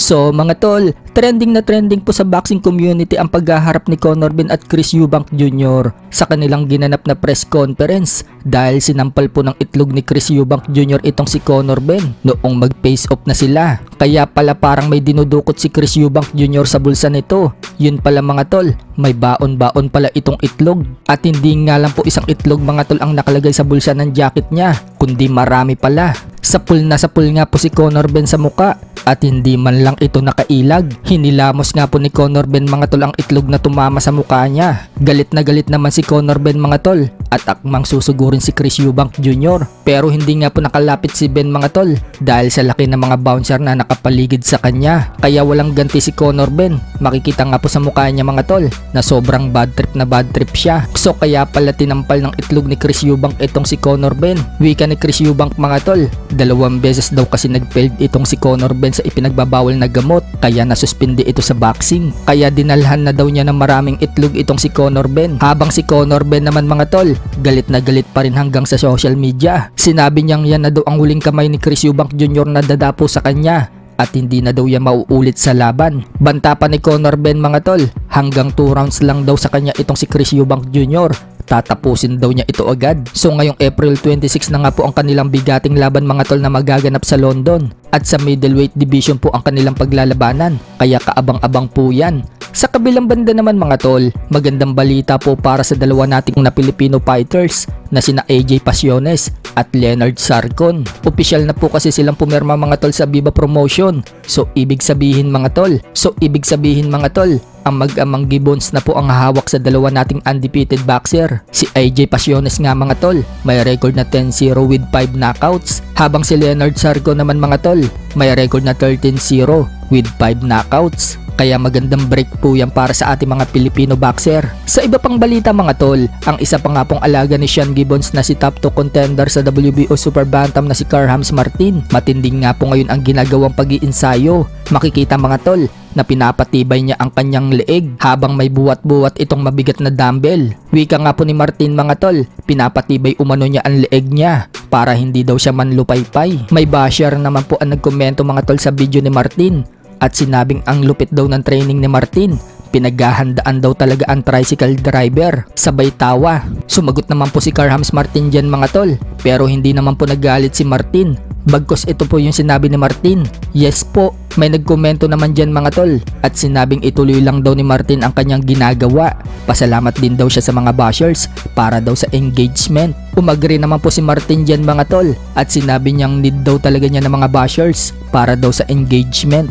So mga tol, trending na trending po sa boxing community ang paghaharap ni Conor Benn at Chris Eubank Jr. sa kanilang ginanap na press conference dahil sinampal po ng itlog ni Chris Eubank Jr. itong si Conor Benn noong mag-face off na sila. Kaya pala parang may dinudukot si Chris Eubank Jr. sa bulsa nito. Yun pala mga tol, may baon-baon pala itong itlog. At hindi nga lang po isang itlog mga tol ang nakalagay sa bulsa ng jacket niya, kundi marami pala. Sapul nga po si Conor Benn sa muka at hindi man lang ito nakailag. Hinilamos nga po ni Conor Benn mga tol ang itlog na tumama sa mukha niya. Galit na galit naman si Conor Benn mga tol at akmang susugurin si Chris Eubank Jr. Pero hindi nga po nakalapit si Benn mga tol dahil sa laki ng mga bouncer na nakapaligid sa kanya. Kaya walang ganti si Conor Benn. Makikita nga po sa mukha niya mga tol na sobrang bad trip siya. So kaya pala tinampal ng itlog ni Chris Eubank itong si Conor Benn. Wika ni Chris Eubank mga tol, 2 beses daw kasi nag-failed itong si Conor Benn sa ipinagbabawal na gamot kaya nasuspindi ito sa boxing. Kaya dinalhan na daw niya ng maraming itlog itong si Conor Benn. Habang si Conor Benn naman mga tol, galit na galit pa rin hanggang sa social media. Sinabi niyang yan na daw ang huling kamay ni Chris Eubank Jr. na dadapo sa kanya at hindi na daw yan mauulit sa laban. Banta pa ni Conor Benn mga tol, hanggang 2 rounds lang daw sa kanya itong si Chris Eubank Jr. Tatapusin daw niya ito agad. So ngayong April 26 na nga po ang kanilang bigating laban mga tol na magaganap sa London. At sa middleweight division po ang kanilang paglalabanan. Kaya kaabang-abang po yan. Sa kabilang banda naman mga tol, magandang balita po para sa dalawa nating na Filipino fighters na sina AJ Pasiones at Leonard Sarcon. Opisyal na po kasi silang pumirma mga tol sa Viva Promotion. So ibig sabihin mga tol, ang mag-amang Gibbons na po ang hawak sa dalawa nating undefeated boxer. Si AJ Pasiones nga mga tol, may record na 10-0 with 5 knockouts. Habang si Leonard Sarcon naman mga tol, may record na 13-0 with 5 knockouts. Kaya magandang break po yan para sa ating mga Pilipino boxer. Sa iba pang balita mga tol, ang isa pa nga pong alaga ni Sean Gibbons na si top 2 contender sa WBO Super Bantam na si Carl Martin. Matinding nga po ngayon ang ginagawang pag-iinsayo. Makikita mga tol na pinapatibay niya ang kanyang leeg habang may buwat-buwat itong mabigat na dumbbell. Wika nga po ni Martin mga tol, pinapatibay umano niya ang leeg niya para hindi daw siya manlupaypay. May basher naman po ang nagkomento mga tol sa video ni Martin at sinabing ang lupit daw ng training ni Martin. Pinaghahandaan daw talaga ang tricycle driver. Sabay tawa. Sumagot naman po si Carl Martin dyan mga tol, pero hindi naman po nagalit si Martin. Bagkos ito po yung sinabi ni Martin. Yes po, may nagkomento naman dyan mga tol at sinabing ituloy lang daw ni Martin ang kanyang ginagawa. Pasalamat din daw siya sa mga bashers para daw sa engagement. Umagri naman po si Martin dyan mga tol at sinabi niyang need daw talaga niya ng mga bashers para daw sa engagement.